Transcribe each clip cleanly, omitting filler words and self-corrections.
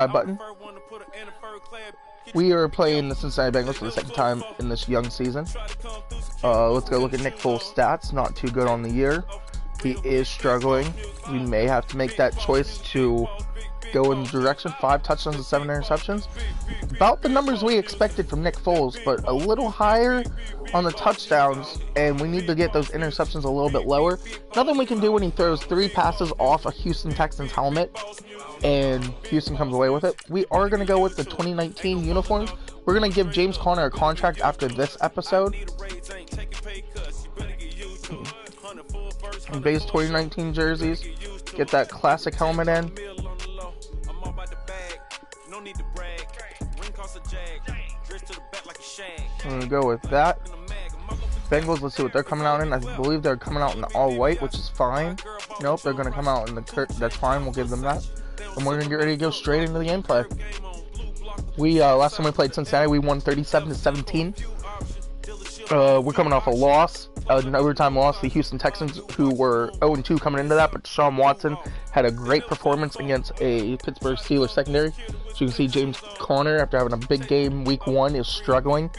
button. We are playing the Cincinnati Bengals for the second time in this young season. Let's go look at Nick Foles' stats. Not too good on the year. He is struggling. We may have to make that choice to go in the direction. 5 touchdowns and 7 interceptions. About the numbers we expected from Nick Foles, but a little higher on the touchdowns, and we need to get those interceptions a little bit lower. Nothing we can do when he throws 3 passes off a Houston Texans helmet and Houston comes away with it. We are going to go with the 2019 uniforms. We're going to give James Conner a contract after this episode. Base 2019 jerseys. Get that classic helmet in. I'm going to go with that. Bengals, let's see what they're coming out in. I believe they're coming out in all white, which is fine. Nope, they're going to come out in the that's fine. We'll give them that. And we're going to get ready to go straight into the gameplay. We last time we played Cincinnati, we won 37-17. We're coming off a loss, an overtime loss. The Houston Texans, who were 0-2 coming into that, but Deshaun Watson had a great performance against a Pittsburgh Steelers secondary. So you can see James Conner, after having a big game week 1, is struggling.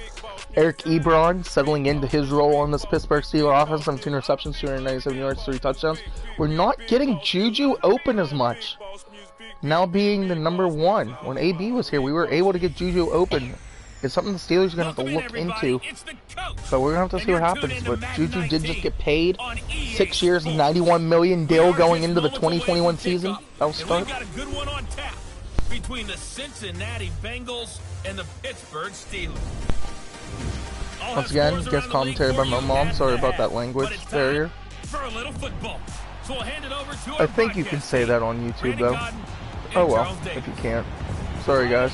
Eric Ebron settling into his role on this Pittsburgh Steelers offense. 17 receptions, 297 yards, 3 touchdowns. We're not getting Juju open as much. Now being the number 1. When AB was here, we were able to get Juju open. It's something the Steelers are going to have to look into. So we're going to have to see what happens. But Juju did just get paid 6 years, $91 million deal going into the 2021 season. That was start. We've got a good one on tap between the Cincinnati Bengals and the Pittsburgh Steelers. Once again, guest commentary by my mom. Sorry about that language barrier. For a little football. So we'll hand it over to I think you can say that on YouTube though. Oh well, if you can't. Sorry guys.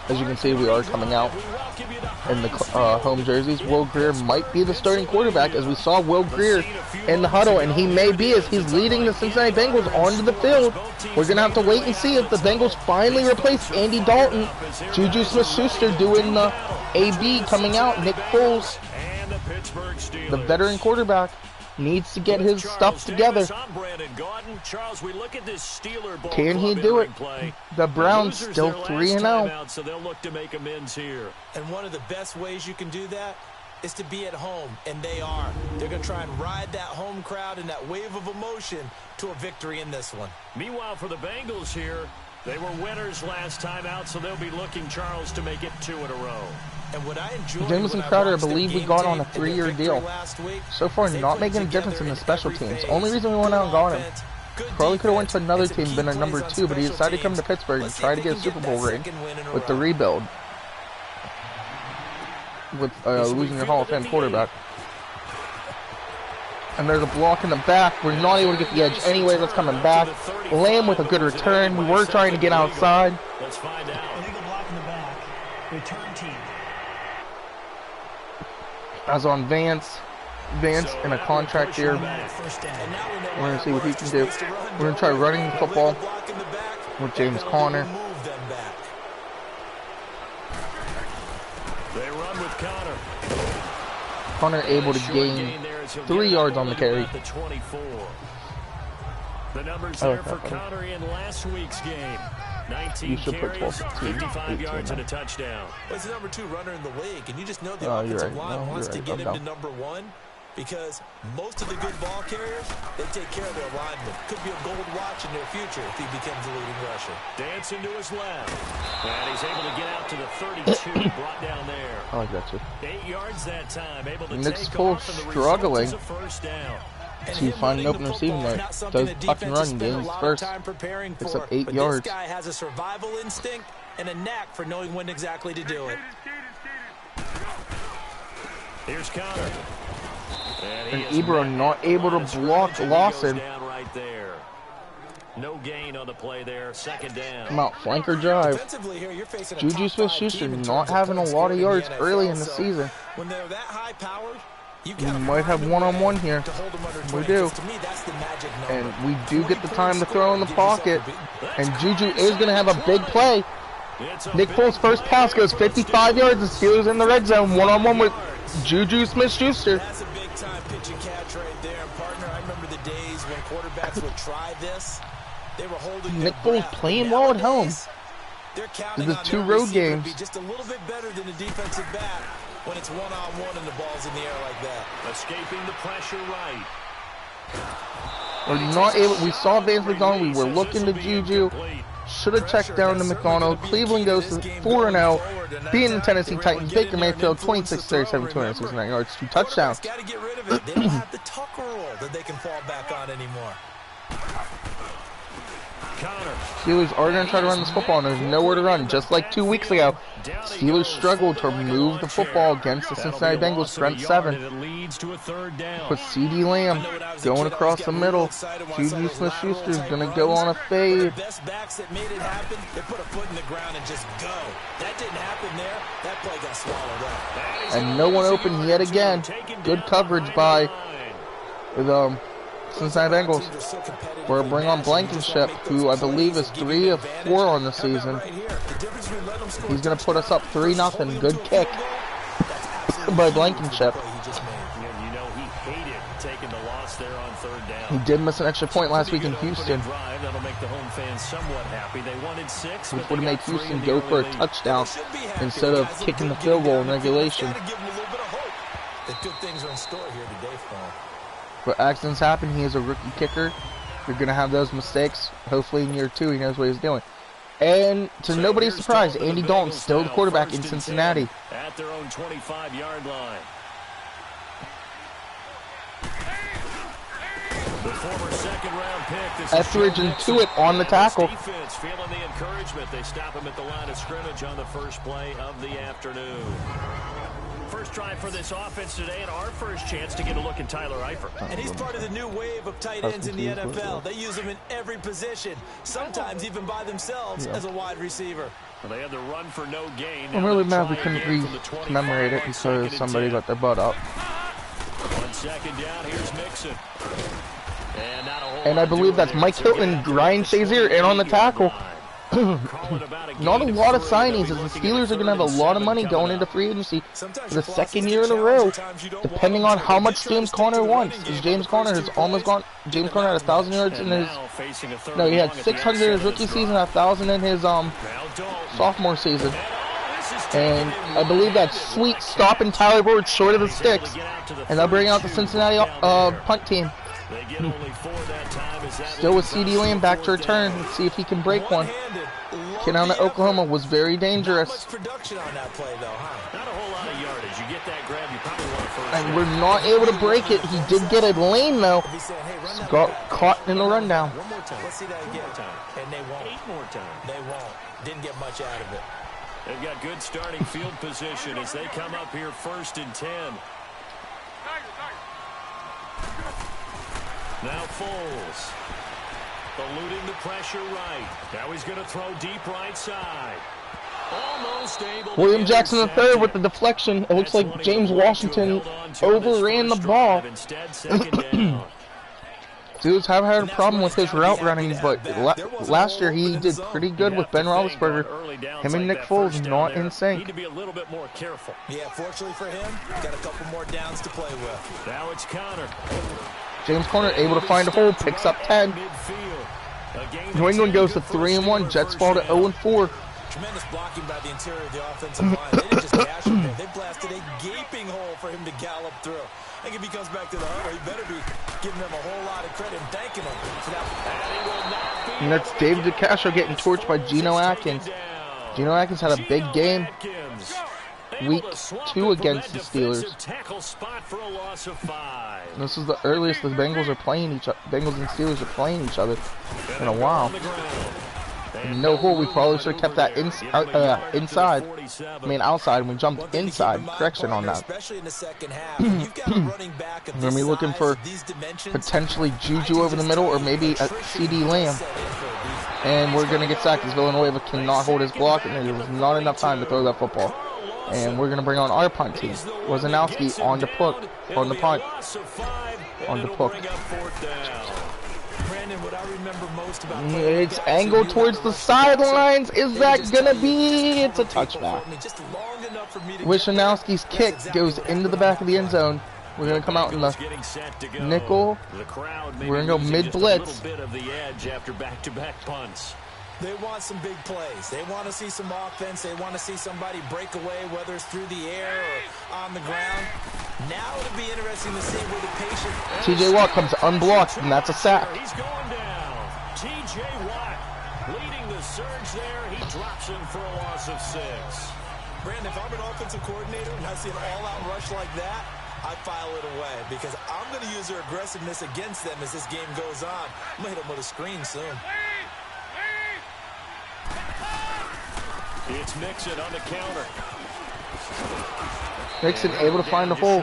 As you can see, we are coming out in the home jerseys. Will Grier might be the starting quarterback, as we saw Will Grier in the huddle, and he may be, as he's leading the Cincinnati Bengals onto the field. We're going to have to wait and see if the Bengals finally replace Andy Dalton. Juju Smith-Schuster doing the AB coming out. Nick Foles, the veteran quarterback, needs to get his stuff together. Can he do it? The Browns still 3-0. So they'll look to make amends here. And one of the best ways you can do that is to be at home, and they are. They're going to try and ride that home crowd and that wave of emotion to a victory in this one. Meanwhile, for the Bengals here, they were winners last time out, so they'll be looking, Charles, to make it 2 in a row. And what I enjoyed, Jamison Crowder, I believe we got on a 3-year deal. So far, not making a difference in the special teams. Only reason we went out and got him. Probably could have went to another team, been a number 2, but he decided to come to Pittsburgh and try to get a Super Bowl ring with the rebuild. With losing your Hall of Fame quarterback. And there's a block in the back. We're not able to get the edge anyway. That's coming back. Lamb with a good return. We were trying to get outside. Let's find out. Illegal block in the back. Return team. As on Vance in a contract here. We're going to see what he can do. We're going to try running the football with James Conner. They run with Conner. Conner able to gain 3 yards on the carry. The numbers there for Conner in last week's game. 19 you should put 12, 15, 55 yards and a touchdown. Well, he's the number 2 runner in the league, and you just know the offensive line wants to get him to number 1, because most of the good ball carriers, they take care of their linemen. Could be a gold watch in their future if he becomes a leading rusher. Dancing to his left. And he's able to get out to the 32, brought down there. I like that too. 8 yards that time, able to Nick take Foles off, and the struggling result is a first down. to find an open receiving there. Does tuck and run, gains first. Picks up 8 yards. This guy has a survival instinct and a knack for knowing when exactly to do it. Here's Conner. And Ebron not able to block Lawson. Right there. No gain on the play there. Second down. Come out, flanker drive. Juju Smith-Schuster not having a lot of yards early in the season. When they're that high powered, we might have one-on-one here. We do. And we do get the time to throw in the pocket. And Juju is going to have a big play. Nick Foles' first pass goes 55 yards. The Steelers in the red zone. One-on-one with Juju Smith-Schuster. That's a big-time pitch and catch right there, partner. I remember the days when quarterbacks would try this, They were holding Nick Foles playing well at home. This is 2 road games. Just a little bit better than a defensive back when it's one-on-one and the ball's in the air like that. Escaping the pressure right. We're not able. We saw Vance McDonald. We were looking to Juju. Should have checked down to McDonald. Cleveland goes to 4-0, beating the Tennessee Titans. Baker Mayfield, 26-37, 269 yards, 2 touchdowns. Got to get rid of it. They don't have the Tucker rule that they can fall back on anymore. Steelers are going to try to run this football, and there's nowhere to run. Just like 2 weeks ago, Steelers struggled to move the football against the Cincinnati Bengals, front 7. With C.D. Lamb going across the middle. Juju Smith-Schuster is going to go on a fade. The best backs that made it happen, they put a foot in the ground and just go. That didn't happen there. That play got swallowed up. And no one open yet again. Good coverage by the Cincinnati Bengals. We're bringing on Blankenship, who I believe is 3 of 4 on the season. He's going to put us up 3-0. Good kick by Blankenship. He did miss an extra point last week in Houston, which would have made Houston go for a touchdown instead of kicking the field goal in regulation. But accidents happen. He is a rookie kicker. You're going to have those mistakes. Hopefully in year 2 he knows what he's doing. And to nobody's surprise, Andy Dalton's still the quarterback in Cincinnati. At their own 25-yard line. The former second-round pick. Etheridge into it on the tackle. Defense feeling the encouragement. They stop him at the line of scrimmage on the first play of the afternoon. First try for this offense today, and our first chance to get a look at Tyler Eifert. And he's part of the new wave of tight ends in the NFL. They use him in every position, sometimes even by themselves as a wide receiver. Well, they had the run for no gain. I'm really mad we couldn't commemorate it because somebody got their butt up. 1 second down, here's Mixon. And I believe that's Mike Hilton, Ryan Shazier, and on the tackle. Not a lot of signings, as the Steelers are going to have a lot of money going into free agency for the 2nd year in a row, depending on how much James Conner wants. Because James Conner has almost gone. James Conner had 1,000 yards in his. No, he had 600 in his rookie season, 1,000 in his sophomore season. And I believe that sweet stopping Tyler Boyd short of the sticks, and they'll bring out the Cincinnati punt team. Still with C.D. Lamb back to return. Let's see if he can break one. Kid out of Oklahoma was very dangerous. And we're not able to break it. He did get a lane though. Got caught in the rundown. Let's see that again. And they won't. 8 more times. They won't. Didn't get much out of it. They've got good starting field position as they come up here 1st and 10. Now Foles, eluding the pressure right. Now he's going to throw deep right side. Almost able. William Jackson III with the deflection. It looks like James Washington overran the ball. Steelers have had a problem with his route running, but last year he did pretty good with Ben Roethlisberger. Him and Nick Foles not in sync. Need to be a little bit more careful. Yeah, fortunately for him, got a couple more downs to play with. Now it's Conner. James Conner able to find a hole, picks up 10. New England goes to 3-1. Jets fall to 0-4. Tremendous blocking by the interior of the offensive line. They didn't just dash him there. They blasted a gaping hole for him to gallop through. I think if he comes back to the huddle, he better be giving them a whole lot of credit and thanking them for that. And that's David DeCastro getting torched by Geno Atkins. Geno Atkins had a big game week 2 against the Steelers. And this is the earliest the Bengals and Steelers are playing each other in a while. And no hole, we probably should have kept that inside. I mean outside, and we jumped inside. Correction on that. We're going to be looking for potentially Juju over the middle or maybe a C.D. Lamb. And we're going to get sacked because Villanueva cannot hold his block, and there was not enough time to throw that football. And we're going to bring on our punt team. Wozniacki on the punt. On the punt. On the punt. It's angled towards the sidelines. Is that going to be? It's a touchback. Wishnowski's kick goes into the back of the end zone. We're going to come out in the nickel. We're going to go mid-blitz. After back-to-back punts. They want some big plays. They want to see some offense. They want to see somebody break away, whether it's through the air or on the ground. Now it'll be interesting to see where the patient... TJ Watt comes unblocked, and that's a sack. He's going down. TJ Watt leading the surge there. He drops him for a loss of 6. Brandon, if I'm an offensive coordinator and I see an all-out rush like that, I file it away because I'm going to use their aggressiveness against them as this game goes on. I'm going to hit them with a screen soon. It's Mixon on the counter. Mixon able to find a hole.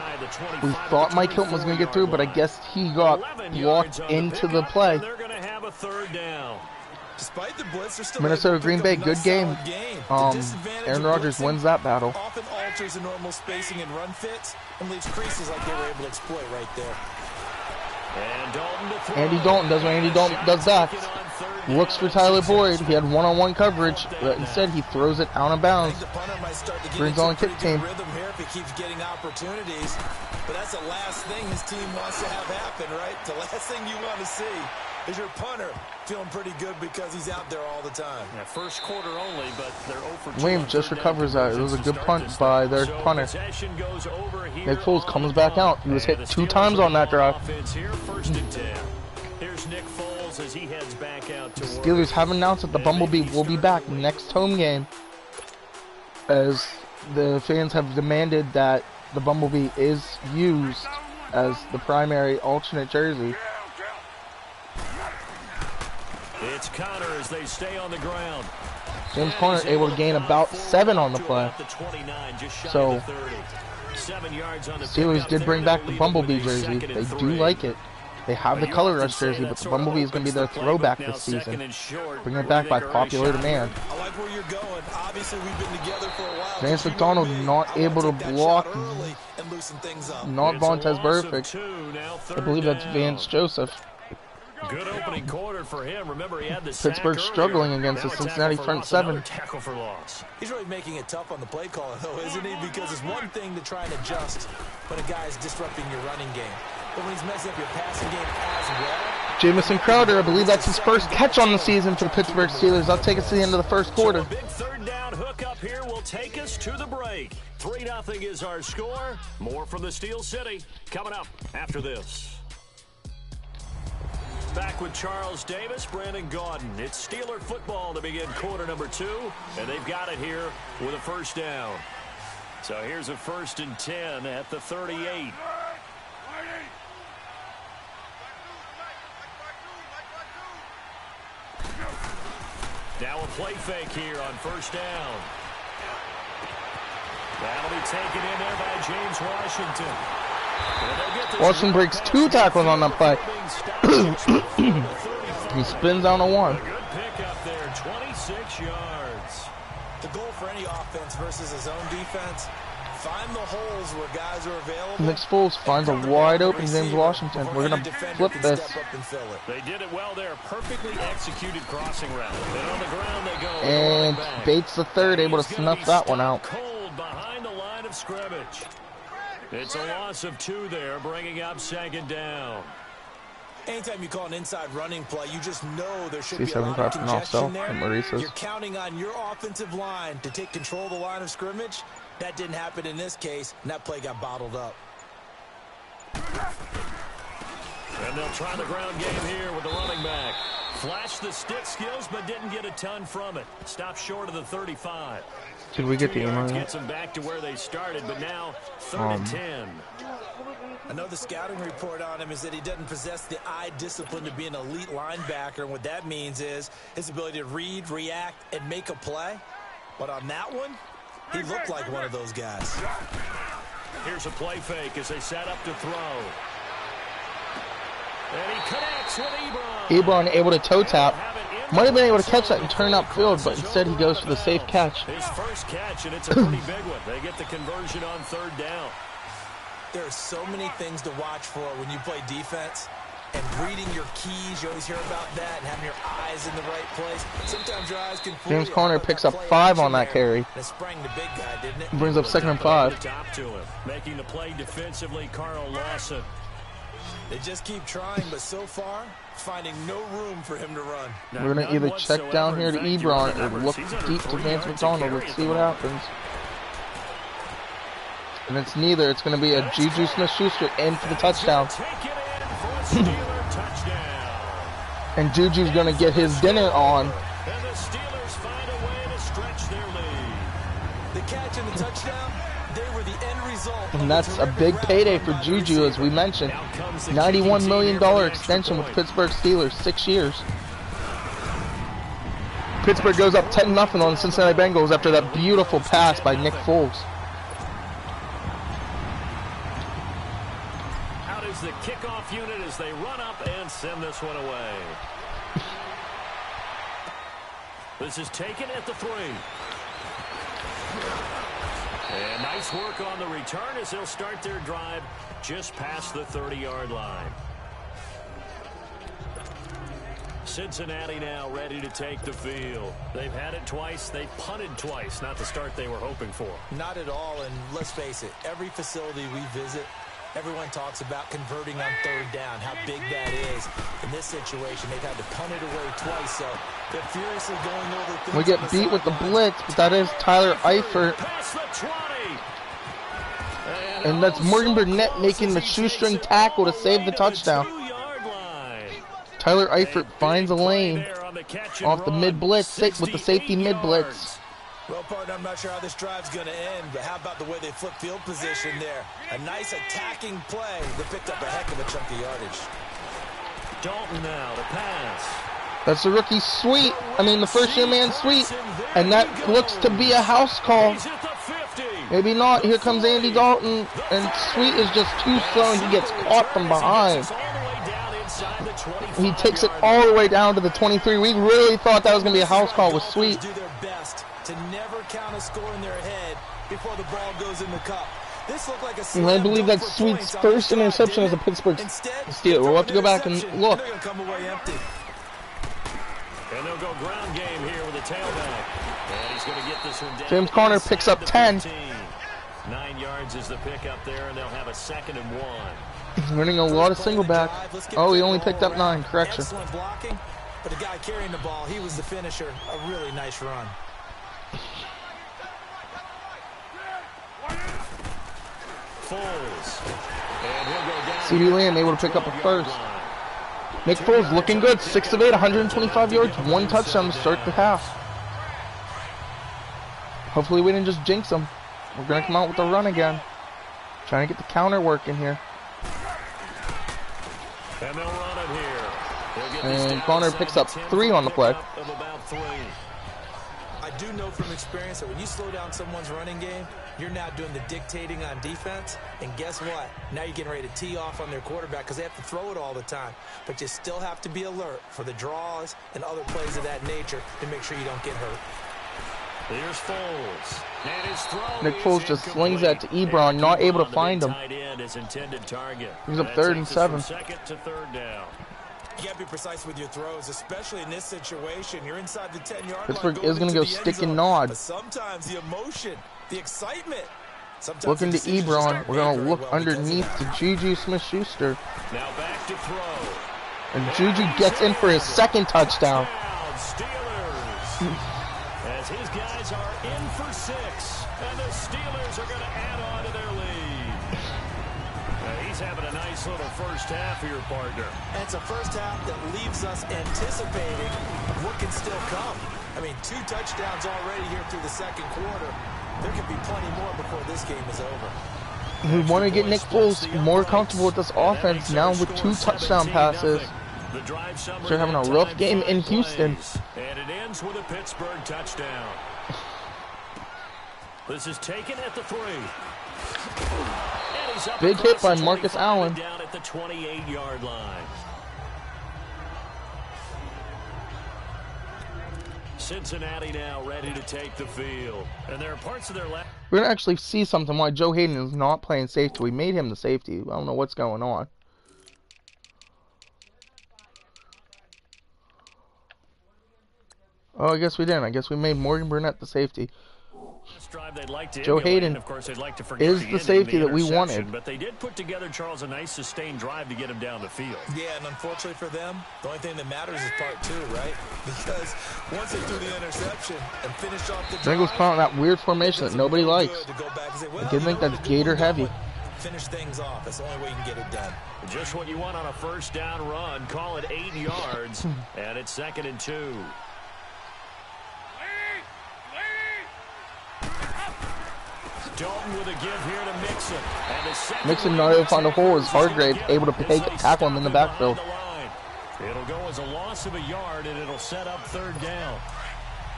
We thought Mike Hilton was going to get through, but I guess he got blocked into the play. They're going to have a 3rd down. Despite the blitz, they're still Minnesota Green Bay, good game. Aaron Rodgers wins that battle. Often alters the normal spacing and run fits and leaves creases like they were able to exploit right there. Andy Dalton does what Andy Dalton does best. Looks for Tyler Boyd. He had one-on-one coverage, but instead he throws it out of bounds. Brings on the kick team. If he keeps getting opportunities, but that's the last thing his team wants to have happen, right? The last thing you want to see is your punter feeling pretty good because he's out there all the time. Yeah, first quarter only, but they're 0 for 2. Williams just recovers that. It was a good punt by their punter. Nick Foles comes back out. He was hit 2 times on that drive. Here's Nick Foles as he heads back out to work. Steelers have announced that the Bumblebee will be back next home game, as the fans have demanded that the Bumblebee is used as the primary alternate jersey. It's Connor as they stay on the ground. James Conner able to gain about 7 on the play. So, Steelers did bring back the Bumblebee jersey. They do like it. They have the color rush jersey, but the Bumblebee is going to be their throwback this season. Bring it back by popular demand. I like where you're going. Obviously, we've been together for a while. Vance McDonald not able to block. Not Vontaze Burfict. I believe that's Vance Joseph. Good opening quarter for him. Remember, he had the Pittsburgh struggling against the Cincinnati front 7. Tackle for loss. He's really making it tough on the play caller, though, isn't he? Because it's one thing to try and adjust when a guy is disrupting your running game. But when he's messing up your passing game as well. Jamison Crowder, I believe that's his first catch on the season for the Pittsburgh Steelers. I'll take us to the end of the first quarter. So a big 3rd down hook up here will take us to the break. 3-0 is our score. More from the Steel City coming up after this. Back with Charles Davis, Brandon Gaudin. It's Steeler football to begin quarter number 2, and they've got it here with a 1st down. So here's a 1st and 10 at the 38. Now a play fake here on 1st down. That'll be taken in there by James Washington. Washington breaks 2 tackles on that play. He spins down a 1. A good pick up there, 26 yards. The goal for any offense versus his own defense, find the holes where guys are available. Nick Foles finds a wide open James Washington. We're going to flip this. They did it well there. Perfectly executed crossing route. Then on the ground they go. And Bates the 3rd able to snuff that one out. Cold behind the line of scrimmage. It's a loss of 2 there, bringing up 2nd down. Anytime you call an inside running play, you just know there should be a lot of congestion there. You're counting on your offensive line to take control of the line of scrimmage. That didn't happen in this case, and that play got bottled up. And they'll try the ground game here with the running back. Flashed the stick skills, but didn't get a ton from it. Stopped short of the 35. Did we get the email? Gets them back to where they started, but now 3rd and 10. I know the scouting report on him is that he doesn't possess the eye discipline to be an elite linebacker, and what that means is his ability to read, react, and make a play. But on that one, he looked like one of those guys. Here's a play fake as they set up to throw. And he connects with Ebron. Ebron able to toe tap. Might have been able to catch that and turn upfield, but instead he goes for the safe catch. His first catch, and it's a pretty big one. They get the conversion on 3rd down. There are so many things to watch for when you play defense, And reading your keys, you always hear about that, and having your eyes in the right place. Sometimes your eyes can fool you. James Conner picks up 5 on that carry. It sprang the big guy, didn't it? Brings up 2nd and 5. Top to him. Making the play defensively, Carl Lawson. They just keep trying, but so far, finding no room for him to run. We're going to either check down here to Ebron or look deep to Vance McDonald. Let's see what happens. And it's neither. It's going to be a Juju Smith-Schuster in for the touchdown. And Juju's going to get his dinner on. And the Steelers find a way to stretch their lead. The catch and the touchdown, they were the end result. And that's a big payday for Juju, as we mentioned. $91 million extension with Pittsburgh Steelers, 6 years. Pittsburgh goes up 10-0 on the Cincinnati Bengals after that beautiful pass by Nick Foles. Out is the kickoff unit as they run up and send this one away. This is taken at the 3. And nice work on the return as they'll start their drive just past the 30-yard line. Cincinnati now ready to take the field. They've had it twice. They've punted twice. Not the start they were hoping for. Not at all, and let's face it, every facility we visit, everyone talks about converting on 3rd down, how big that is. In this situation, they've had to punt it away twice, so they're furiously going over things. We get beat with the blitz, but that is Tyler Eifert. And that's Morgan Burnett making the shoestring tackle to save the touchdown. Tyler Eifert finds a lane off the mid-blitz with the safety mid-blitz. Well, partner, I'm not sure how this drive's going to end, but how about the way they flip field position there? A nice attacking play that picked up a heck of a chunk of yardage. Dalton now to pass. That's the rookie sweep. I mean, the first-year man sweep. And that looks to be a house call. Maybe not. Here comes Andy Dalton. And Sweet is just too slow, and he gets caught from behind. He takes it all the way down to the 23. We really thought that was going to be a house call with Sweet. Do their best to never count a score in their head before the ball goes in the cup. This looked like a and I believe that's Sweet's first interception as a Pittsburgh Steeler. We'll have to go back and look. They're going to come away empty. And they'll go ground game here with a tailback. And he's going to get this one down. James Conner picks up 10. 9 yards is the pickup there, and they'll have a 2nd and 1. He's running a lot of single back. Oh, he only picked up 9. Correction. Excellent blocking, but the guy carrying the ball, he was the finisher. A really nice run. Foles. And he'll go down. CeeDee Lamb able to pick up a first. Nick Foles looking good. 6 of 8, 125 yards, 1 touchdown to start the half. Hopefully we didn't just jinx them. We're going to come out with a run again. Trying to get the counter working here. And they'll run it here. And Conner picks up 3 on the play. I do know from experience that when you slow down someone's running game, you're now doing the dictating on defense. And guess what? Now you're getting ready to tee off on their quarterback because they have to throw it all the time. But you still have to be alert for the draws and other plays of that nature to make sure you don't get hurt. Here's Foles. And his throw Nick Foles just slings that to Ebron, not able to find him. He's up 3rd and 7. 2nd to 3rd down. You got to be precise with your throws, especially in this situation. You're inside the 10-yard line. Pittsburgh is going to go stick and nod. But sometimes the emotion, the excitement. Looking to Ebron. We're going to look underneath to Juju Smith-Schuster. Now back to throw. And Juju gets in for his 2nd touchdown. Steelers. As his guys are in for 6. And the Steelers are going to add on to their lead. He's having a nice little first half here, partner. And it's a first half that leaves us anticipating what can still come. I mean, 2 touchdowns already here through the 2nd quarter. There could be plenty more before this game is over. We want to get Nick Foles more comfortable with this offense now with 2 touchdown passes. They're having a rough game in Houston. And it ends with a Pittsburgh touchdown. This is taken at the 3. Big hit by Marcus Allen. Down at the 28-yard line. Cincinnati now ready to take the field. And there are parts of their left. We're going to actually see something why Joe Hayden is not playing safety. We made him the safety. I don't know what's going on. Oh, I guess we didn't. I guess we made Morgan Burnett the safety. Joe Hayden, Hayden of course, they'd like to is the safety that we wanted. But they did put together, Charles, a nice sustained drive to get him down the field. Yeah, and unfortunately for them, the only thing that matters is part 2, right? Because once they threw the interception and finished off the drive, Bengals calling that weird formation that nobody likes. I did think that's Gator heavy. Finish things off. That's the only way you can get it done. Just what you want on a first down run. Call it 8 yards, and it's 2nd and 2. Dalton with a give here to Mixon. Mixon not able to find a hole. Is Hargrave able to tackle him in the backfield? It'll go as a loss of a yard, and it'll set up 3rd down.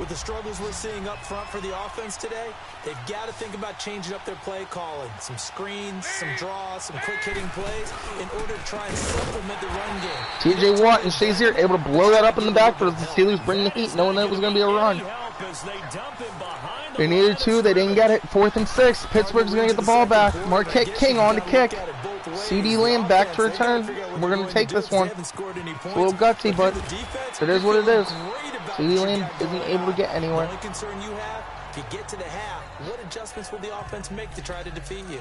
With the struggles we're seeing up front for the offense today, they've got to think about changing up their play calling. Some screens, some draws, some quick-hitting plays in order to try and supplement the run game. TJ Watt and Shazier able to blow that up in the backfield as the Steelers bring the heat, knowing that it was going to be a run. They needed 2. They didn't get it. 4th and 6. Pittsburgh's going to get the ball back. Marquette King on to kick. CD Lamb back to return. We're going to take this one. It's a little gutsy, but it is what it is. CD Lamb isn't able to get anywhere. The only concern you have, if you get to the half, what adjustments will the offense make to try to defeat you?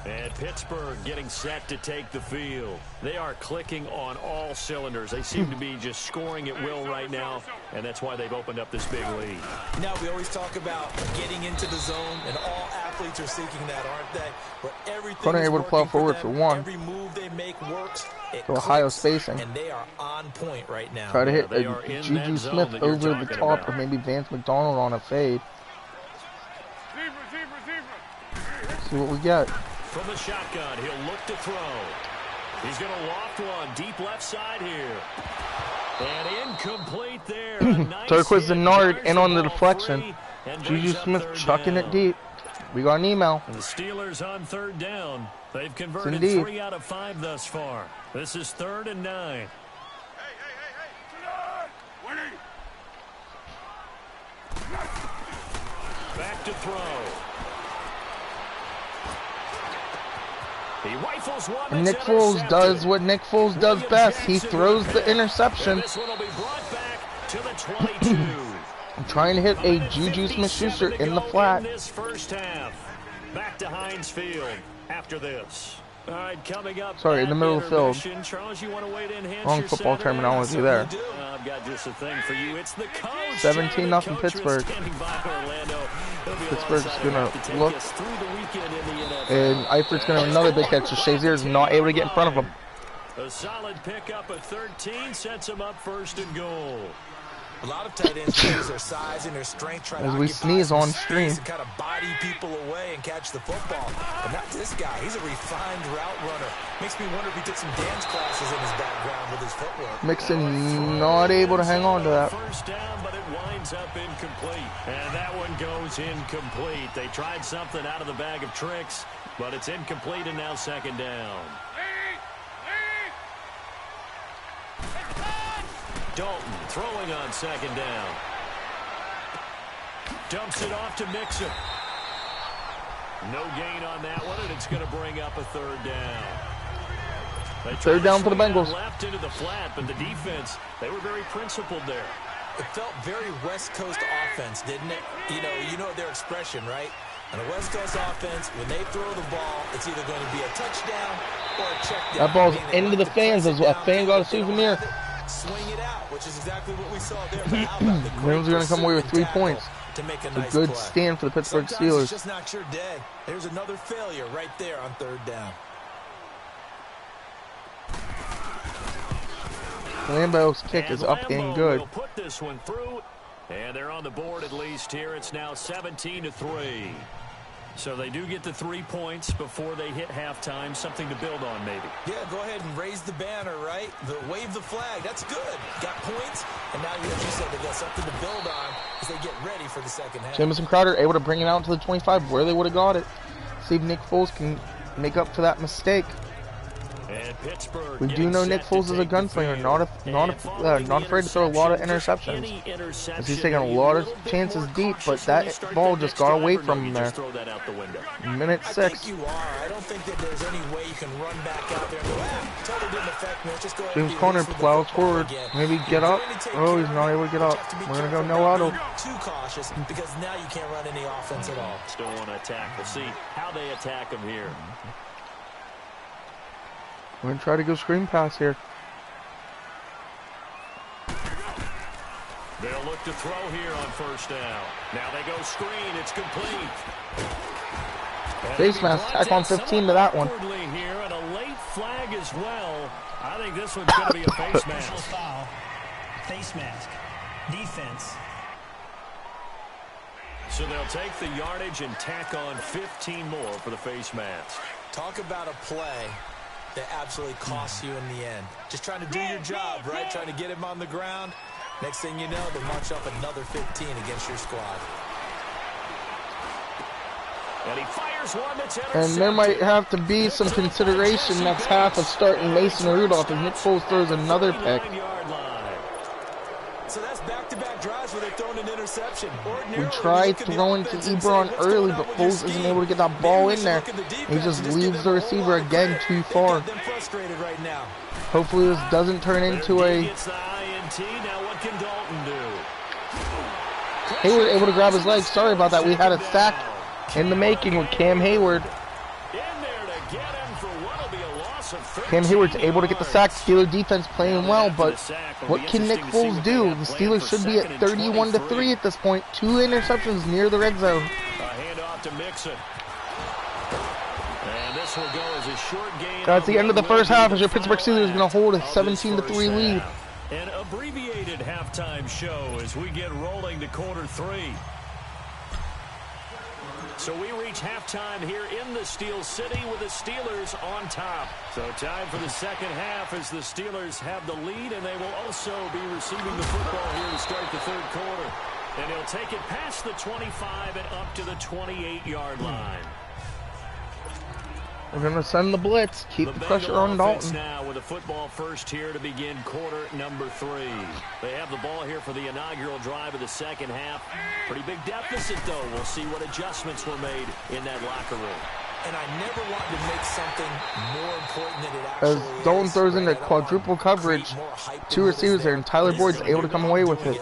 And Pittsburgh getting set to take the field. They are clicking on all cylinders. They seem to be just scoring at will right now, and that's why they've opened up this big lead. Now, we always talk about getting into the zone, and all athletes are seeking that, aren't they? But everything is able to plow forward for one. Every move they make works. To Ohio spacing. And they are on point right now. Try to hit Juju Smith over the top, or maybe Vance McDonald on a fade. See what we get. From the shotgun, he'll look to throw. He's going to loft one deep left side here. And incomplete there. Nice Turquoise Denard in on the deflection. Juju Smith chucking it deep. We got an email. And the Steelers on 3rd down. They've converted Indeed. 3 out of 5 thus far. This is 3rd and 9. Back to throw. He rifles one. And Nick Foles does what Nick Foles does best. He throws the interception. This one will be brought back to the 22. I'm trying to hit a Juju Smith-Schuster in the flat. This first half. Back to Heinz Field after this. All right, coming up. Sorry, in the middle of the field. Charles, you want to wait in? Wrong football terminology there. I've got just a thing for you. It's the coach. 17-0 Pittsburgh. Pittsburgh's gonna look, and Eifert's gonna have another big catch. So Shazier's not able to get in front of him. A solid pickup of 13 sets him up 1st and goal. A lot of tight ends use their size and their strength trying to as we sneeze on stream and kind of body people away and catch the football. But not this guy. He's a refined route runner. Makes me wonder if he took some dance classes in his background with his footwork. Mixon not able to hang on to that. First down, but it winds up incomplete. And that one goes incomplete. They tried something out of the bag of tricks, but it's incomplete and now 2nd down. Dalton throwing on 2nd down. Dumps it off to Mixon. No gain on that one, and it's going to bring up a 3rd down. 3rd down for the Bengals. Left into the flat, but the defense, they were very principled there. It felt very West Coast offense, didn't it? You know their expression, right? On a West Coast offense, when they throw the ball, it's either going to be a touchdown or a check down. That ball's into the fans as a fan got a souvenir. Swing it out, which is exactly what we saw there. But how about the Rams are going to come away with 3 points. To make a nice good stand for the Pittsburgh Steelers. It's just not your day. There's another failure right there on 3rd down. Lambeau's kick is up and good. Will put this one through, and they're on the board at least here. It's now 17-3. So they do get the 3 points before they hit halftime. Something to build on, maybe. Yeah, go ahead and raise the banner, right? Wave the flag. That's good. Got points, and now, as you said, they got something to build on as they get ready for the 2nd half. Jamison Crowder able to bring it out to the 25 where they would have got it. See if Nick Foles can make up for that mistake. And Pittsburgh We do know Nick Foles is a gunslinger, not afraid to throw a lot of interceptions. As he's taking a lot of chances deep, but that ball just got away from him there. Minute 6. I think you are. I don't think that there's any way you can run back out there and go, totally didn't affect me. Let's just go ahead James Conner plows forward. Maybe get up. Oh, he's not able to get up. We're going to go no auto. Too cautious because now you can't run any offense at all. Still want to attack. We'll see how they attack him here. We're going to try to go screen pass here. They'll look to throw here on first down. Now they go screen. It's complete. Face mask, tack on 15 to that one. Here and a late flag as well. I think this one's going to be a face mask. Foul. Face mask. Defense. So they'll take the yardage and tack on 15 more for the face mask. Talk about a play that absolutely costs you in the end. Just trying to do your job, right? Trying to get him on the ground. Next thing you know, they march up another 15 against your squad. And he fires one that's intercepted. And there might have to be some consideration next half of starting Mason Rudolph as Nick Foles throws another pick. So that's back-to-back drives where they're throwing an interception. We tried throwing to Ebron early, but Foles isn't able to get that ball in there. He just leaves the receiver again too far. Hopefully this doesn't turn into a... Hayward able to grab his leg. Sorry about that. We had a sack in the making with Cam Hayward. Cam Hayward's able to get the sack. Steelers defense playing well, but what can Nick Foles do? The Steelers should be at 31-3 at this point. 2 interceptions near the red zone. Handoff to Mixon. And this will go as a short gain. That's the end of the first half as your Pittsburgh Steelers going to hold a 17-3 lead. An abbreviated halftime show as we get rolling to quarter 3. So we reach halftime here in the Steel City with the Steelers on top. So time for the second half as the Steelers have the lead, and they will also be receiving the football here to start the third quarter. And he'll take it past the 25 and up to the 28-yard line. We're going to send the blitz. Keep the pressure on Dalton. Now with the football first here to begin quarter number 3. They have the ball here for the inaugural drive of the second half. Pretty big deficit, though. We'll see what adjustments were made in that locker room. And I never want to make something more important than it actually is. As Dalton throws into quadruple coverage, 2 receivers there, and Tyler Boyd's able to come away with it.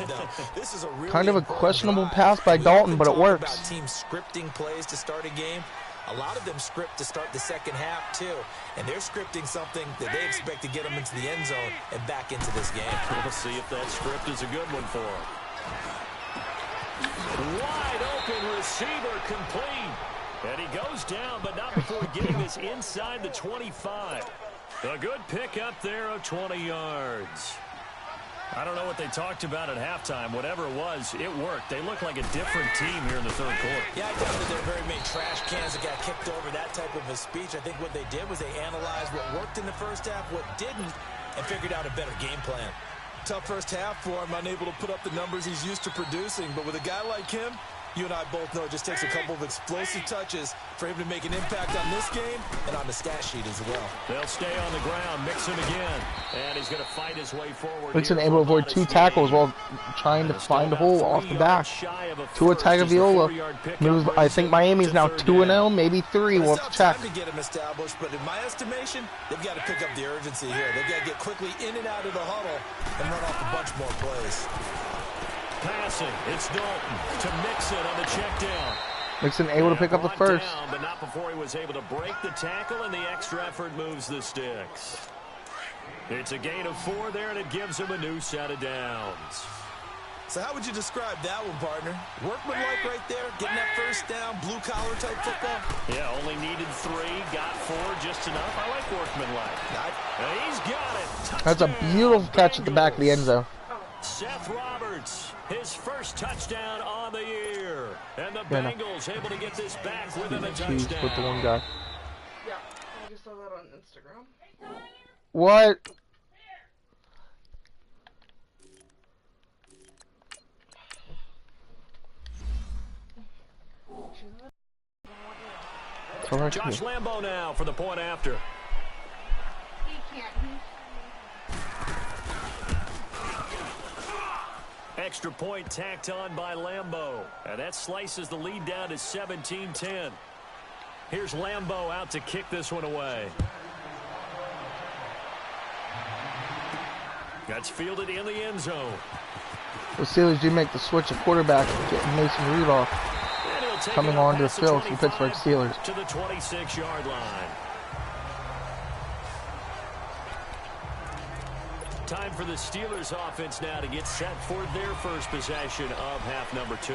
Kind of a questionable pass by Dalton, but it works. Team scripting plays to start a game. A lot of them script to start the second half, too. And they're scripting something that they expect to get them into the end zone and back into this game. We'll see if that script is a good one for them. Wide open receiver complete. And he goes down, but not before getting this inside the 25. A good pick up there of 20 yards. I don't know what they talked about at halftime. Whatever it was, it worked. They look like a different team here in the third quarter. Yeah, I doubt that there are very many trash cans that got kicked over, that type of a speech. I think what they did was they analyzed what worked in the first half, what didn't, and figured out a better game plan. Tough first half for him, unable to put up the numbers he's used to producing. But with a guy like him, you and I both know it just takes a couple of explosive touches for him to make an impact on this game and on the stat sheet as well. They'll stay on the ground. Mixon again. And he's going to fight his way forward. Mixon able to avoid 2 tackles while trying to find a hole off the back. Tua Tagovailoa moves. I think Miami's now 2-0, maybe 3. We'll have to check. To get him established, but in my estimation, they've got to pick up the urgency here. They've got to get quickly in and out of the huddle and run off a bunch more plays. Passing, it's Dalton to Mixon on the check down. Mixon able to pick up the first. Down, but not before he was able to break the tackle, and the extra effort moves the sticks. It's a gain of 4 there, and it gives him a new set of downs. So how would you describe that one, partner? Workmanlike right there, getting that first down, blue-collar type football? Yeah, only needed 3, got 4, just enough. I like workmanlike. And he's got it. Touchdown. That's a beautiful catch at the back of the end zone. Seth Roberts, his first touchdown on the year. And the Bengals able to get this back within a touchdown. With the one guy. Yeah, I just saw that on Instagram. What? Josh Lambo now for the point after. extra point tacked on by Lambeau. And that slices the lead down to 17-10. Here's Lambeau out to kick this one away. That's fielded in the end zone. The Steelers do make the switch of quarterback, getting Mason Rudolph coming onto the field for the Pittsburgh Steelers. To the 26-yard line. Time for the Steelers offense now to get set for their first possession of half number 2.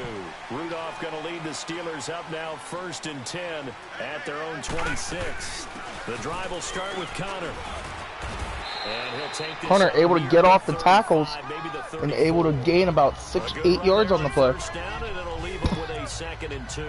Rudolph going to lead the Steelers up now 1st and 10 at their own 26. The drive will start with Connor. And he'll take this. Connor able to get off the tackles and able to gain about 6-8 yards on the play. First down, and it'll leave him with a 2nd and 2.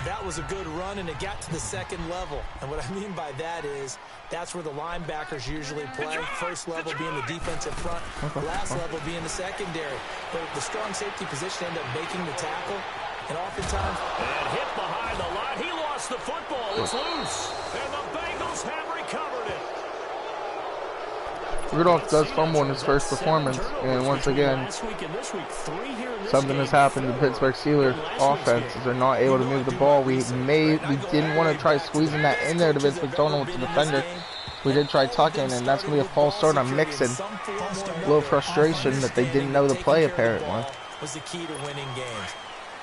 That was a good run, and it got to the second level. And what I mean by that is that's where the linebackers usually play. First level being the defensive front, last level being the secondary. But the strong safety position ended up making the tackle, and oftentimes... And hit behind the line. He lost the football. It's loose. And the Bengals have recovered it. Rudolph does fumble in his first performance, and once again, something has happened to the Pittsburgh Steelers offense as they're not able to move the ball. We didn't want to try squeezing that in there to Vince McDonald with the defender. We did try tucking, and that's going to be a false start on Mixon. A little frustration that they didn't know the play apparently. Was the key to winning games.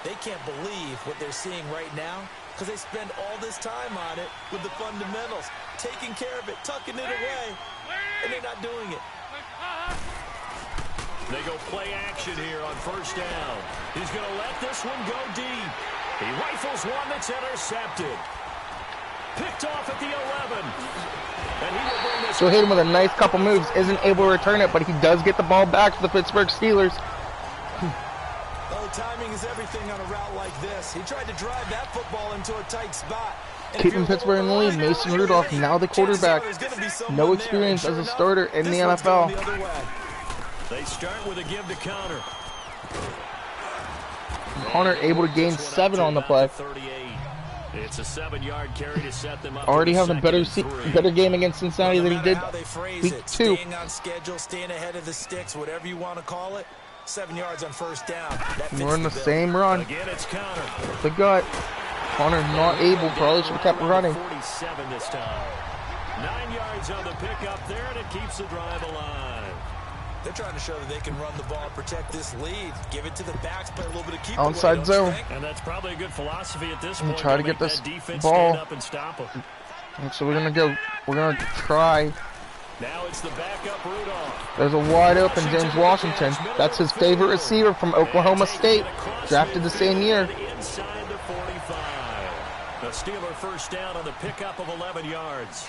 They can't believe what they're seeing right now because they spend all this time on it with the fundamentals, taking care of it, tucking it away, and they're not doing it. They go play action here on first down. He's going to let this one go deep. He rifles one that's intercepted. Picked off at the 11. And he will bring this. So hit him with a nice couple moves. Isn't able to return it, but he does get the ball back to the Pittsburgh Steelers. Timing is everything on a route like this. He tried to drive that football into a tight spot. Keeping Pittsburgh in the lead. Mason Rudolph, now the quarterback. No experience as a starter in the NFL. They start with a give to Connor. Connor able to gain 7 on the play. It's a 7-yard carry to set them up. Already having a better game against Cincinnati than he did week 2. Staying on schedule, staying ahead of the sticks, whatever you want to call it. 7 yards on first down. We're in the same run. Again, it's Connor. The gut. Connor not able. Probably should have kept running. 47 this time. 9 yards on the pickup there, and it keeps the drive alive. They're trying to show that they can run the ball and protect this lead. Give it to the backs, play a little bit of keep outside zone. And that's probably a good philosophy at this point. Try to get this ball. Up and stop them. So we're gonna try. Now it's the backup Rudolph. There's a wide open James Washington. That's his favorite receiver from Oklahoma State. Drafted the same year. Inside the 45. The Steeler first down on the pickup of 11 yards.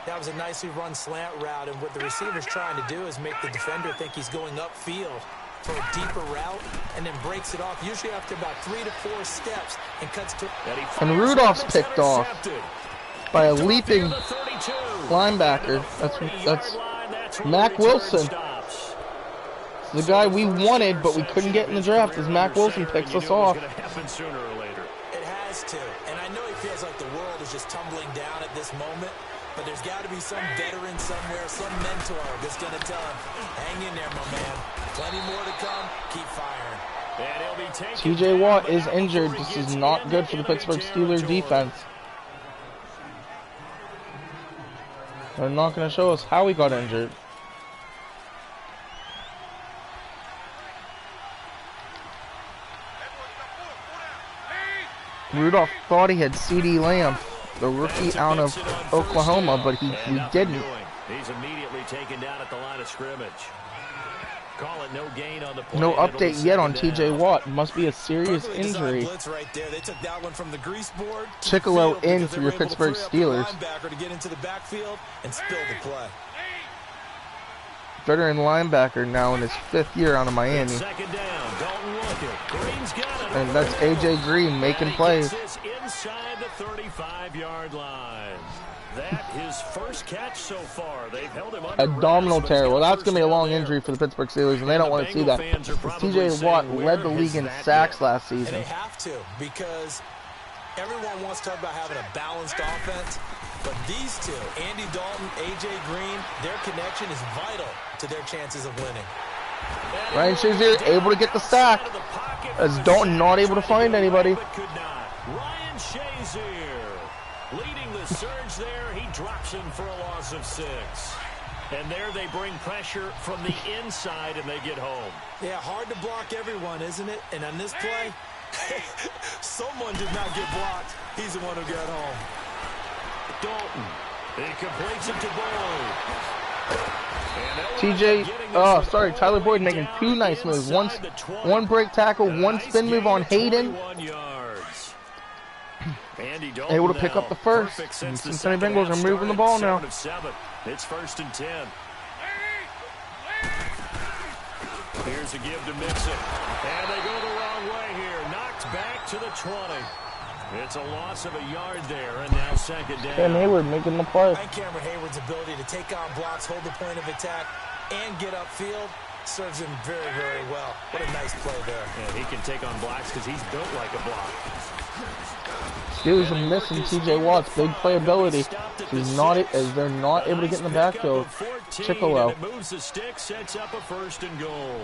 That was a nicely run slant route, and what the receiver's trying to do is make the defender think he's going upfield for a deeper route, and then breaks it off, usually after about 3 to 4 steps, and cuts to... And Rudolph's picked off by a leaping linebacker. That's Mack Wilson. The guy we wanted, but we couldn't get in the draft, as Mack Wilson picks us off. It has to, and I know he feels like the world is just tumbling down at this moment, but there's got to be some veteran somewhere, some mentor that's going to tell him, hang in there, my man. Plenty more to come. Keep firing. TJ Watt is injured. This is not good for the Pittsburgh Steelers defense. They're not going to show us how he got injured. Rudolph thought he had CD Lamb, the rookie out of Oklahoma, but he didn't. He's immediately taken down at the line of scrimmage. Call it no gain on the play. No update yet on TJ Watt. Must be a serious injury. Chickalo in for your Pittsburgh Steelers. Veteran linebacker now in his 5th year out of Miami. And that's AJ Green making plays. Inside the 35-yard line. That his first catch so far. They've held him under abdominal tear. Well, that's going to be a long injury for the Pittsburgh Steelers, and they don't want to see that. TJ Watt led the league in sacks last season. And they have to, because everyone wants to talk about having a balanced offense, but these two, Andy Dalton, AJ Green, their connection is vital to their chances of winning. Ryan Shazier able to get the sack. As Dalton not able to find anybody. Ryan Shazier leading the surge there. He drops him for a loss of 6. And there they bring pressure from the inside and they get home. Yeah, hard to block everyone, isn't it? And on this play, someone did not get blocked. He's the one who got home. Dalton. He completes it to Boyd. Tyler Boyd making 2 nice moves. One break tackle, one spin move on Hayden. Able to pick up the first. And Cincinnati Bengals are moving the ball now. It's 1st and 10. Here's a give to Mixon. And they go the wrong way here. Knocked back to the 20. It's a loss of a yard there, and now 2nd down. Cam Hayward making the play. And Cameron Hayward's ability to take on blocks, hold the point of attack, and get upfield serves him very, very well. What a nice play there. Yeah, he can take on blocks because he's built like a block. Steelers are missing T.J. Watt's big playability. As they're not able to get in the backfield. Chickalo. Moves the stick, sets up a 1st and goal.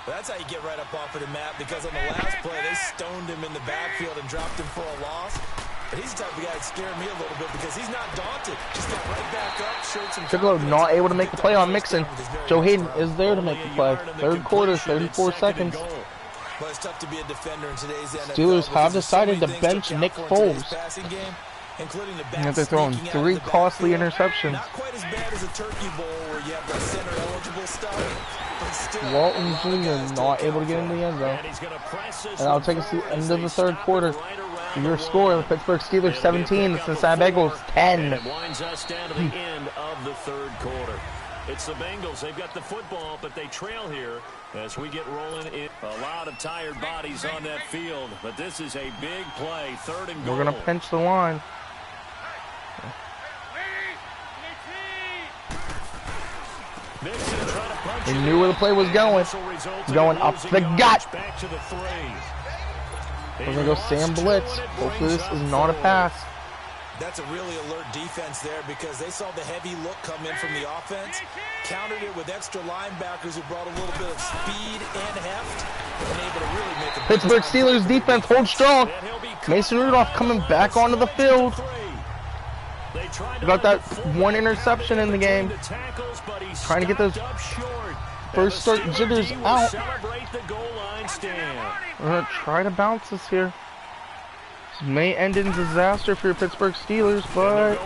That's how you get right up off of the map, because on the last play, they stoned him in the backfield and dropped him for a loss. But he's the type of guy that scared me a little bit because he's not daunted. Just got right back up, showed some Chickalo not able to make the play on Mixon. Joe Hayden is there to make the play. 3rd quarter, 34 seconds. But it's tough to be a defender in today's NFL. Steelers have decided to bench Nick Foles. And they're throwing 3 costly interceptions. Not quite as bad as a Turkey Bowl where you have the center eligible stuff. Walton Jr. not able to get into the end zone. And I'll take us to the end of the 3rd quarter. Your score, the Pittsburgh Steelers 17, the Cincinnati Bengals 10. It winds us down to the end of the 3rd quarter. It's the Bengals. They've got the football, but they trail here as we get rolling in. A lot of tired bodies on that field, but this is a big play. 3rd and goal. We're going to pinch the line. They knew where the play was going. Going up the gut. We're going to go Sam Blitz. Hopefully this is not a pass. That's a really alert defense there because they saw the heavy look come in from the offense, countered it with extra linebackers who brought a little bit of speed and heft, and able to really make a Pittsburgh Steelers defense holds strong. Mason Rudolph coming back onto the field. Got that 1 interception in the game. Trying to get those first start jitters out. We're going to try to bounce this here. This may end in disaster for your Pittsburgh Steelers, but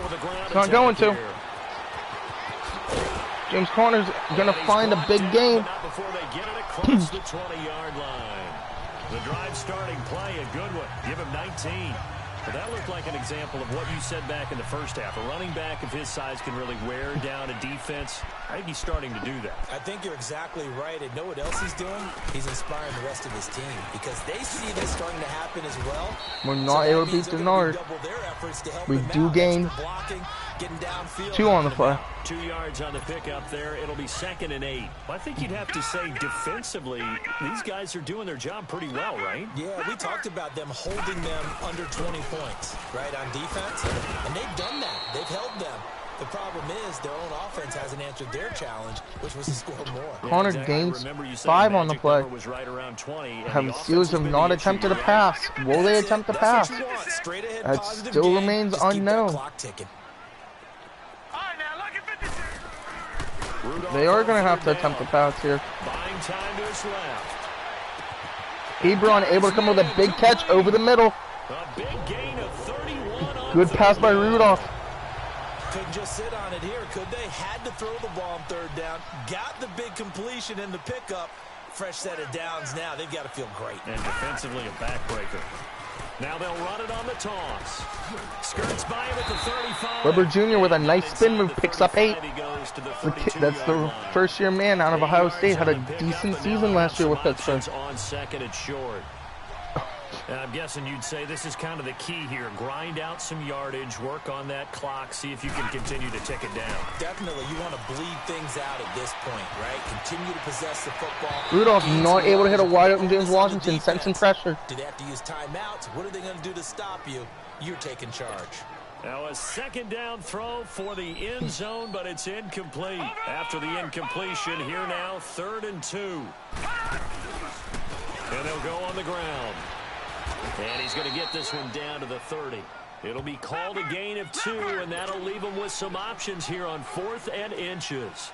it's not going to. James Conner's going to find a big game. The drive starting play, a good one. Give him 19. But that looked like an example of what you said back in the first half. A running back of his size can really wear down a defense. I think he's starting to do that. I think you're exactly right. And know what else he's doing? He's inspiring the rest of his team because they see this starting to happen as well. We're not able to beat Denard. We do gain 2 on the play. 2 yards on the pickup there. It'll be 2nd and 8. Well, I think you'd have to say defensively, these guys are doing their job pretty well, right? Yeah, we talked about them holding them under 20 points, right, on defense. And they've done that. They've held them. The problem is their own offense hasn't answered their challenge, which was to score more. Connor gains 5 on the play. The Steelers have not attempted a pass. Will they attempt a pass? That still remains unknown. They are going to have to attempt a pass here. Ebron able to come with a big catch over the middle. Good pass by Rudolph. Couldn't just sit on it here, could they? Had to throw the ball on 3rd down. Got the big completion in the pickup. Fresh set of downs now. They've got to feel great. And defensively a backbreaker. Now they'll run it on the toss. Skirts by him at the 35. Weber Jr. with a nice spin move picks up 8. That's the first-year man out of Ohio State. Had a decent season last year with Pittsburgh. On 2nd and short. I'm guessing you'd say this is kind of the key here. Grind out some yardage, work on that clock, see if you can continue to tick it down. Definitely. You want to bleed things out at this point, right? Continue to possess the football. Rudolph not able to hit a wide-open James Washington. Sent some pressure. Did they have to use timeouts? What are they going to do to stop you? You're taking charge. Now a second down throw for the end zone, but it's incomplete. After the incompletion, here now, 3rd and 2. And they'll go on the ground. And he's going to get this one down to the 30. It'll be called a gain of 2, and that'll leave him with some options here on 4th and inches.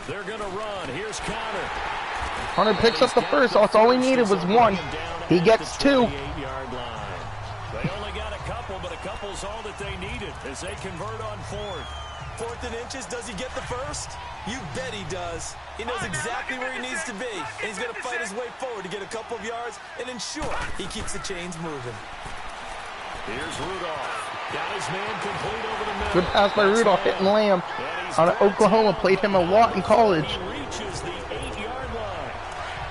They're going to run. Here's Connor. Hunter picks up the first. That's all he needed was 1. He gets 2. They only got a couple, but a couple's all that they needed as they convert on 4th. 4th and inches, does he get the first? You bet he does. He knows exactly where he needs to be, and he's going to fight his way forward to get a couple of yards and ensure he keeps the chains moving. Here's Rudolph. Got his man complete over the middle. Good pass by Rudolph, hitting Lamb. Out of Oklahoma, played him a lot in college. He reaches the 8-yard line.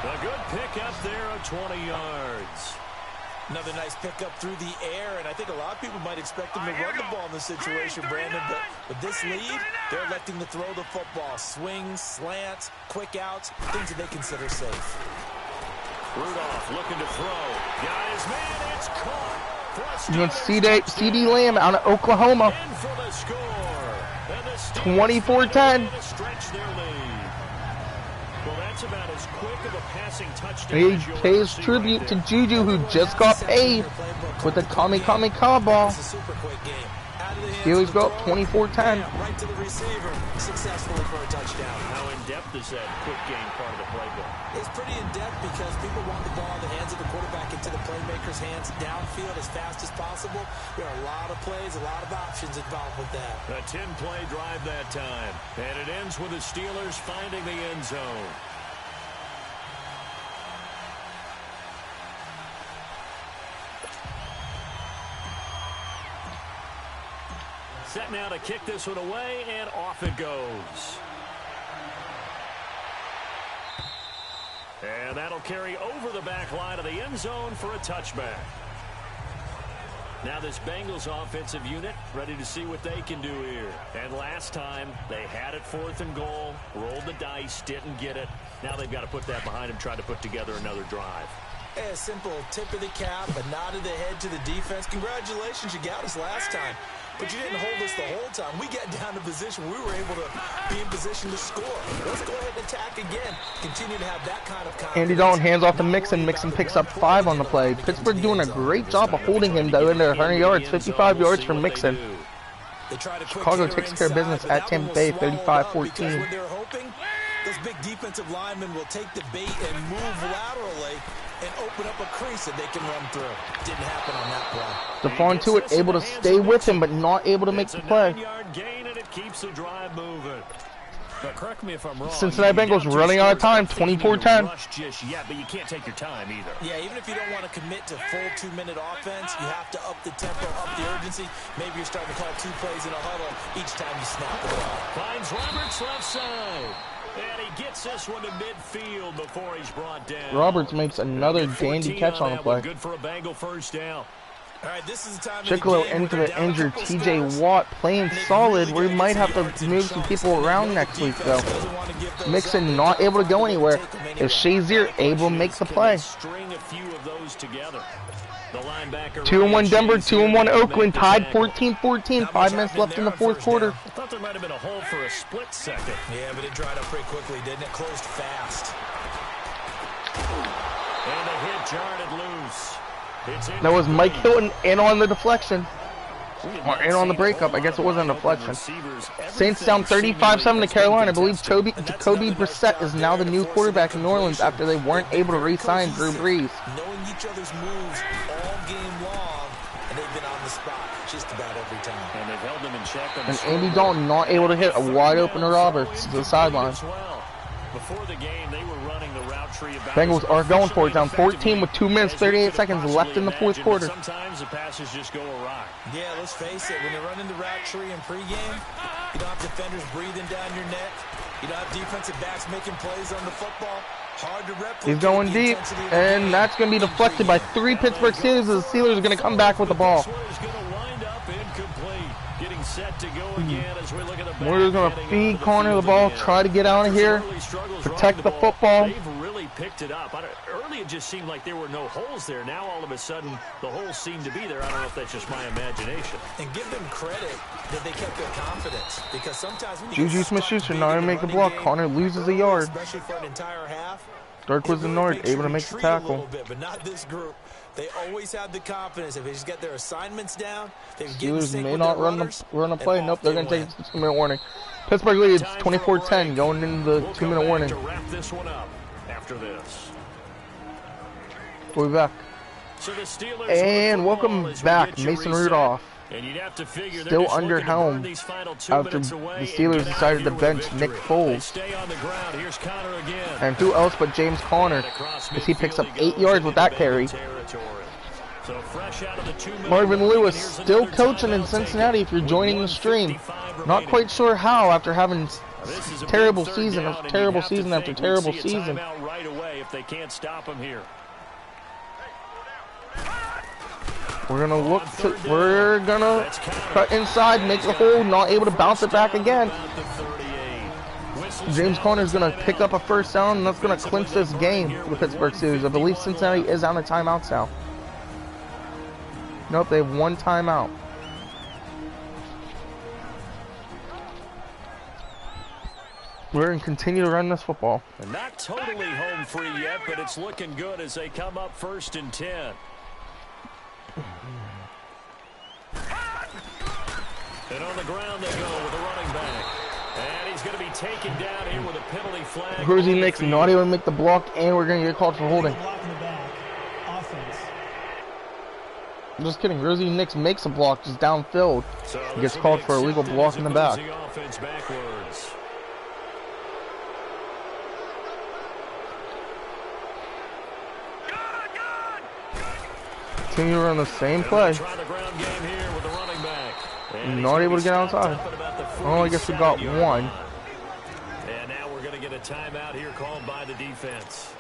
A good pickup there of 20 yards. Another nice pickup through the air, and I think a lot of people might expect him to run the ball in this situation, Brandon, but with this lead, they're electing to throw the football. Swings, slants, quick outs, things that they consider safe. Rudolph looking to throw. Got his man, it's caught. Against CD Lamb out of Oklahoma. 24-10. Well, that's about as quick of a passing touchdown. He pays tribute to Juju, who just got paid with the Kami ball. Steelers go up 24-10. Right to the receiver, successfully for a touchdown. How in-depth is that quick game part of the playbook? It's pretty in-depth because people want the ball in the hands of the quarterback into the playmaker's hands downfield as fast as possible. There are a lot of plays, a lot of options involved with that. A 10-play drive that time. And it ends with the Steelers finding the end zone. Set now to kick this one away, and off it goes. And that'll carry over the back line of the end zone for a touchback. Now this Bengals offensive unit ready to see what they can do here. And last time they had it 4th and goal, rolled the dice, didn't get it. Now they've got to put that behind them, try to put together another drive. A simple tip of the cap, a nod of the head to the defense. Congratulations, you got us last time. But you didn't hold us the whole time. We got down to position. We were able to be in position to score. Let's go ahead and attack again. Continue to have that kind of confidence. Andy Dalton hands off to Mixon. Mixon picks up 5 on the play. Pittsburgh doing a great job of holding him though into 100 yards. 55 yards from Mixon. Chicago takes care of business at Tampa Bay, 35-14. Those big defensive linemen will take the bait and move laterally and open up a crease that they can run through. Didn't happen on that play. Stephon Tuitt able to stay with him, but not able to make the play. Gain, and it keeps the drive moving. But correct me if I'm wrong. Cincinnati Bengals running out of time, 24-10. Just yet, but you can't take your time either. Yeah, even if you don't want to commit to full 2-minute offense, you have to up the tempo, up the urgency. Maybe you're starting to call 2 plays in a huddle each time you snap the ball. Finds Roberts left side. And he gets this one to midfield before he's brought down. Roberts makes another dandy catch on the play. Good for a Bengal first down. All right, this is the time Chicolo into the injured TJ Watt playing solid. We might have to move some people around next week though. Mixon not able to go anywhere. If Shazier able to make the play. String a few of those together. The linebacker 2-1 Denver, 2-1 Oakland, tied 14-14. 5 minutes left in the 4th quarter. I thought there might have been a hole for a split second. Yeah, but it dried up pretty quickly, didn't it? Closed fast. And the hit jarred it loose. That was Mike Hilton in on the deflection. Or in on the breakup. I guess it wasn't a deflection. Saints down 35-7 to Carolina. I believe Jacoby Brissett is now the new quarterback in New Orleans after they weren't able to re-sign Drew Brees. Knowing each other's moves all game long, and they've been on the spot just about every time. And they've held them in check. And Andy Dalton not able to hit a wide open Roberts to the sideline. Before the game, they were running the route tree about Bengals are going for it, down 14 with 2 minutes, 38 seconds left in the 4th quarter. Sometimes the passes just go awry. Yeah, let's face it, when you're running the route tree in pregame, you don't have defenders breathing down your neck. You don't have defensive backs making plays on the football. Hard to replicate. He's going deep, and that's going to be deflected by 3 Pittsburgh Steelers as the Steelers are going to come back with the ball. Warriors going to feed Connor the ball, try to get out of here, protect the football. They've really picked it up. Early it just seemed like there were no holes there. Now all of a sudden the holes seem to be there. I don't know if that's just my imagination. And give them credit that they kept their confidence, because sometimes when you Juju Smith-Schuster not even make the block. Connor loses a yard. Especially for an entire half. Dirk was in North, able to make the tackle. But not this group. They always have the confidence. If they just get their assignments down, they can Steelers may not run a play. Nope, they're going to take a 2-minute warning. Pittsburgh leads 24-10 going into the 2-minute warning. To wrap this one up after this. We'll be back. So the Steelers and welcome back, Mason Rudolph. And you'd have to figure still under helm after the Steelers decided to bench Nick Foles. And who else but James Conner, as he picks up 8 yards with that carry. Marvin Lewis still coaching in Cincinnati if you're joining the stream. Not quite sure how after having terrible season after terrible season after terrible season. Right away if they can't stop him here. We're gonna cut inside, make the hole, not able to bounce it back again. James Conner's gonna pick up a first down, and that's gonna clinch this game for the Pittsburgh Steelers. I believe Cincinnati is on a timeout now. Nope, they have 1 timeout. We're going to continue to run this football. And not totally home free yet, but it's looking good as they come up 1st and 10. And on the ground they go with a running back. And he's going to be taken down here with a penalty flag. Gruzy Nick's not able to make the block, and we're going to get called for holding. I'm just kidding. Gruzy Nick makes a block just downfield. He gets called for a illegal block in the back. Continue to run the same play. Not able to get outside. Oh, I guess we got 1. And now we're going to get a timeout here called by the defense,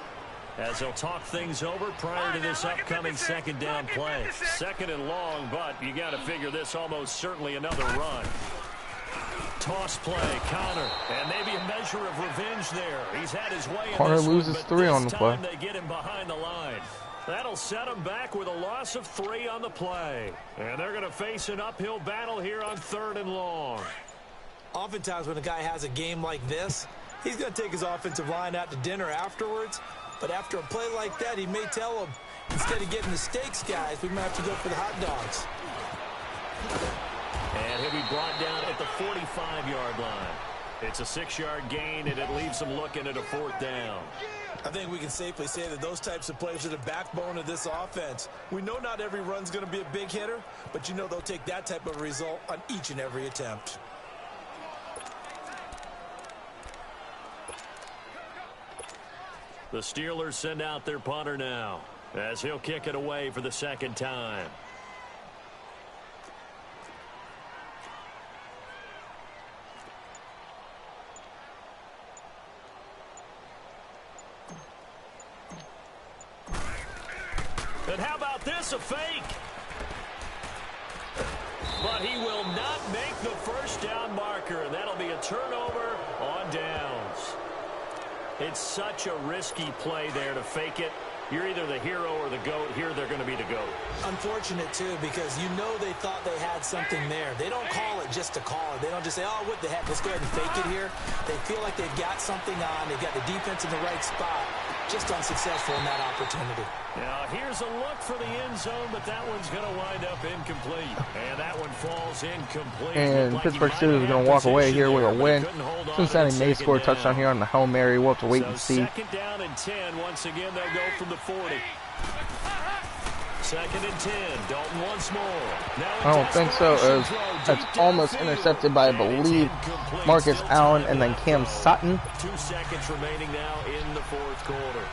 as they'll talk things over prior to this upcoming 2nd down play. 2nd and long, but you got to figure this almost certainly another run. Toss play, Connor, and maybe a measure of revenge there. He's had his way. Connor loses 3 on the play. They get him behind the line. That'll set him back with a loss of 3 on the play. And they're going to face an uphill battle here on 3rd and long. Oftentimes when a guy has a game like this, he's going to take his offensive line out to dinner afterwards. But after a play like that, he may tell them, instead of getting the steaks, guys, we might have to go for the hot dogs. And he'll be brought down at the 45-yard line. It's a 6-yard gain, and it leaves them looking at a 4th down. I think we can safely say that those types of plays are the backbone of this offense. We know not every run's going to be a big hitter, but you know they'll take that type of result on each and every attempt. The Steelers send out their punter now, as he'll kick it away for the 2nd time. And how about this, a fake? But he will not make the 1st down marker, and that'll be a turnover on downs. It's such a risky play there to fake it. You're either the hero or the GOAT. Here they're going to be the GOAT. Unfortunate, too, because you know they thought they had something there. They don't call it just to call it. They don't just say, oh, what the heck, let's go ahead and fake it here. They feel like they've got something on. They've got the defense in the right spot. Just unsuccessful in that opportunity. Now, here's a look for the end zone, but that one's going to wind up incomplete. And that one falls incomplete. And Pittsburgh Steelers are going to walk away here with a win. Cincinnati may score a touchdown here on the Hail Mary. We'll have to wait and see. 2nd down and 10. Once again, they'll go from the 40. 2nd and 10. Dalton once more. I don't think so, as that's almost intercepted by, I believe, Marcus Allen and then Cam Sutton. 2 seconds remaining now in the 4th quarter.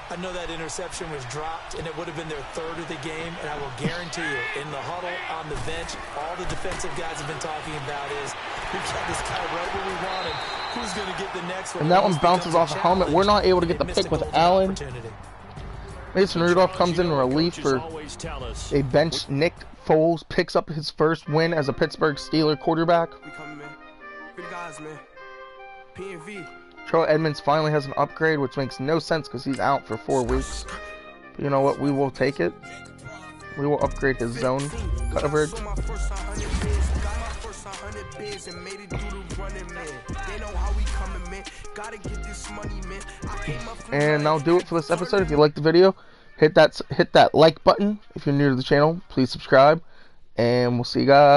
I know that interception was dropped, and it would have been their 3rd of the game, and I will guarantee you, in the huddle, on the bench, all the defensive guys have been talking about is, we got this guy right where we want him. Who's going to get the next one? And that one bounces off the helmet. We're not able to get the pick with Allen. Mason Rudolph comes in relief for a bench. Nick Foles picks up his 1st win as a Pittsburgh Steelers quarterback. Troy Edmonds finally has an upgrade, which makes no sense because he's out for 4 weeks. But you know what? We will take it. We will upgrade his zone coverage. And that'll do it for this episode. If you liked the video, hit that like button. If you're new to the channel, please subscribe. And we'll see you guys.